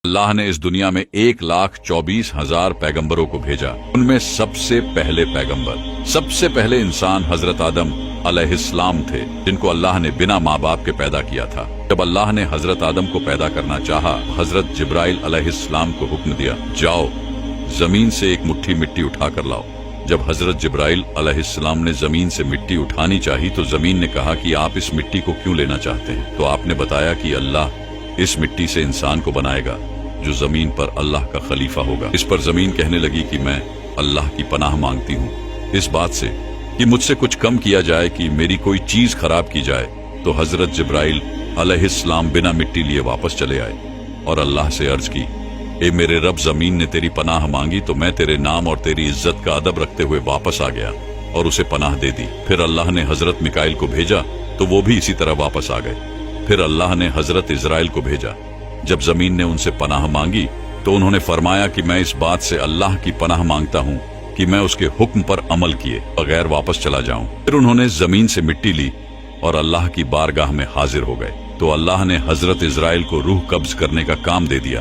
अल्लाह ने इस दुनिया में 1,24,000 पैगंबरों को भेजा। उनमें सबसे पहले पैगंबर, सबसे पहले इंसान हजरत आदम अलैहिस्सलाम थे, जिनको अल्लाह ने बिना माँ बाप के पैदा किया था। जब अल्लाह ने हजरत आदम को पैदा करना चाहा, हजरत जिब्राइल अलैहिस्सलाम को हुक्म दिया, जाओ जमीन से एक मुट्ठी मिट्टी उठा कर लाओ। जब हजरत जिब्राइल अलैहिस्सलाम ने जमीन से मिट्टी उठानी चाही तो जमीन ने कहा कि आप इस मिट्टी को क्यों लेना चाहते हैं? तो आपने बताया कि अल्लाह इस मिट्टी से इंसान को बनाएगा जो जमीन पर अल्लाह का खलीफा होगा। इस पर जमीन कहने लगी कि मैं अल्लाह की पनाह मांगती हूँ इस बात से कि मुझसे कुछ कम किया जाए कि मेरी कोई चीज खराब की जाए। तो हजरत जिब्राइल अलैहिस्सलाम बिना मिट्टी लिए वापस चले आए और अल्लाह से अर्ज की, ए मेरे रब, जमीन ने तेरी पनाह मांगी तो मैं तेरे नाम और तेरी इज्जत का अदब रखते हुए वापस आ गया और उसे पनाह दे दी। फिर अल्लाह ने हजरत मिकाइल को भेजा तो वो भी इसी तरह वापस आ गए। फिर अल्लाह ने हजरत इजराइल को भेजा। जब जमीन ने उनसे पनाह मांगी तो उन्होंने फरमाया कि मैं इस बात से अल्लाह की पनाह मांगता हूँ कि मैं उसके हुक्म पर अमल किए बगैर वापस चला जाऊं। फिर उन्होंने जमीन से मिट्टी ली और अल्लाह की बारगाह में हाजिर हो गए। तो अल्लाह ने हजरत इजराइल को रूह कब्ज करने का काम दे दिया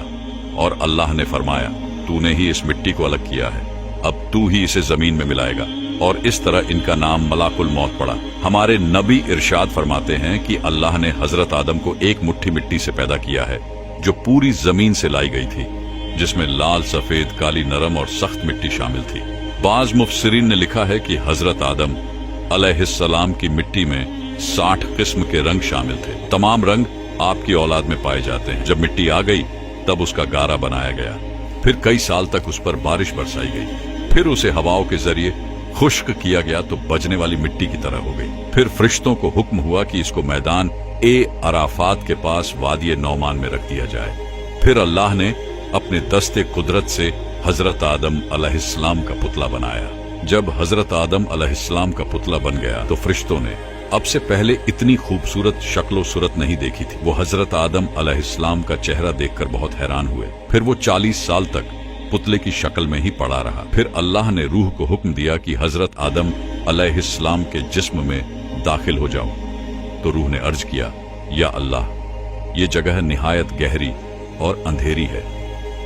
और अल्लाह ने फरमाया, तूने ही इस मिट्टी को अलग किया है, अब तू ही इसे जमीन में मिलाएगा। और इस तरह इनका नाम मलाकुल मौत पड़ा। हमारे नबी इरशाद फरमाते हैं कि अल्लाह ने हजरत आदम को एक मुट्ठी मिट्टी से पैदा किया है जो पूरी जमीन से लाई गई थी, जिसमें लाल, सफेद, काली, नरम और सख्त मिट्टी शामिल थी। बाज मुफस्सिरीन ने लिखा है कि हजरत आदम अलैहिस्सलाम की मिट्टी में 60 किस्म के रंग शामिल थे। तमाम रंग आपकी औलाद में पाए जाते हैं। जब मिट्टी आ गई तब उसका गारा बनाया गया। फिर कई साल तक उस पर बारिश बरसाई गई। फिर उसे हवाओं के जरिए खुश्क किया गया तो बजने वाली मिट्टी की तरह हो गई। फिर फरिश्तों को हुक्म हुआ कि इसको मैदान ए अराफात के पास वादी नौमान में रख दिया जाए। फिर अल्लाह ने अपने दस्ते कुदरत से हजरत आदम अलैहिस्सलाम का पुतला बनाया। जब हजरत आदम अलैहिस्सलाम का पुतला बन गया तो फरिश्तों ने अब से पहले इतनी खूबसूरत शक्लो सूरत नहीं देखी थी। वो हजरत आदम अलैहिस्सलाम का चेहरा देखकर बहुत हैरान हुए। फिर वो 40 साल तक पुतले की शक्ल में ही पड़ा रहा। फिर अल्लाह ने रूह को हुक्म दिया कि हजरत आदम अलैहिस्सलाम के जिस्म में दाखिल हो जाओ। तो रूह ने अर्ज किया, या अल्लाह, ये जगह निहायत गहरी और अंधेरी है।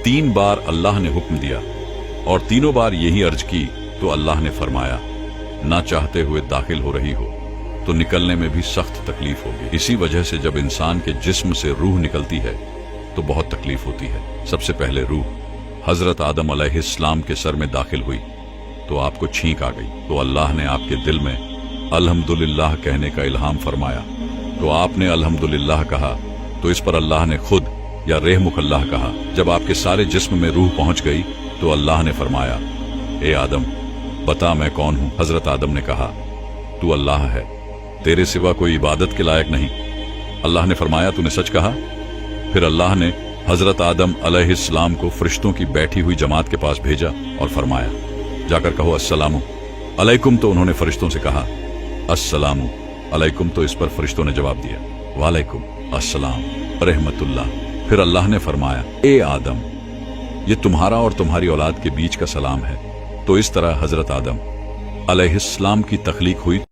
3 बार अल्लाह ने हुक्म दिया और तीनों बार यही अर्ज की तो अल्लाह ने फरमाया, ना चाहते हुए दाखिल हो रही हो तो निकलने में भी सख्त तकलीफ होगी। इसी वजह से जब इंसान के जिस्म से रूह निकलती है तो बहुत तकलीफ होती है। सबसे पहले रूह हजरत आदम अलैहिस्सलाम के सर में दाखिल हुई तो आपको छींक आ गई। तो अल्लाह ने आपके दिल में अल्हम्दुलिल्लाह कहने का इल्हाम फरमाया। तो आपने अल्हम्दुलिल्लाह कहा तो इस पर अल्लाह ने खुद या रेहमुकल्लाह कहा। जब आपके सारे जिस्म में रूह पहुंच गई तो अल्लाह ने फरमाया, ए आदम, बता मैं कौन हूं? हजरत आदम ने कहा, तू अल्लाह है, तेरे सिवा कोई इबादत के लायक नहीं। अल्लाह ने फरमाया, तूने सच कहा। फिर अल्लाह ने हजरत आदम अलैहिस्सलाम को फरिश्तों की बैठी हुई जमात के पास भेजा और फरमाया, जाकर कहो अस्सलामु अलैकुम। तो उन्होंने फरिश्तों से कहा, अस्सलामु अलैकुम। तो इस पर फरिश्तों ने जवाब दिया, वालेकुम अस्सलाम रहमतुल्लाह। फिर अल्लाह ने फरमाया, ए आदम, ये तुम्हारा और तुम्हारी औलाद के बीच का सलाम है। तो इस तरह हजरत आदम अलैहिस्सलाम की तख्लीक हुई।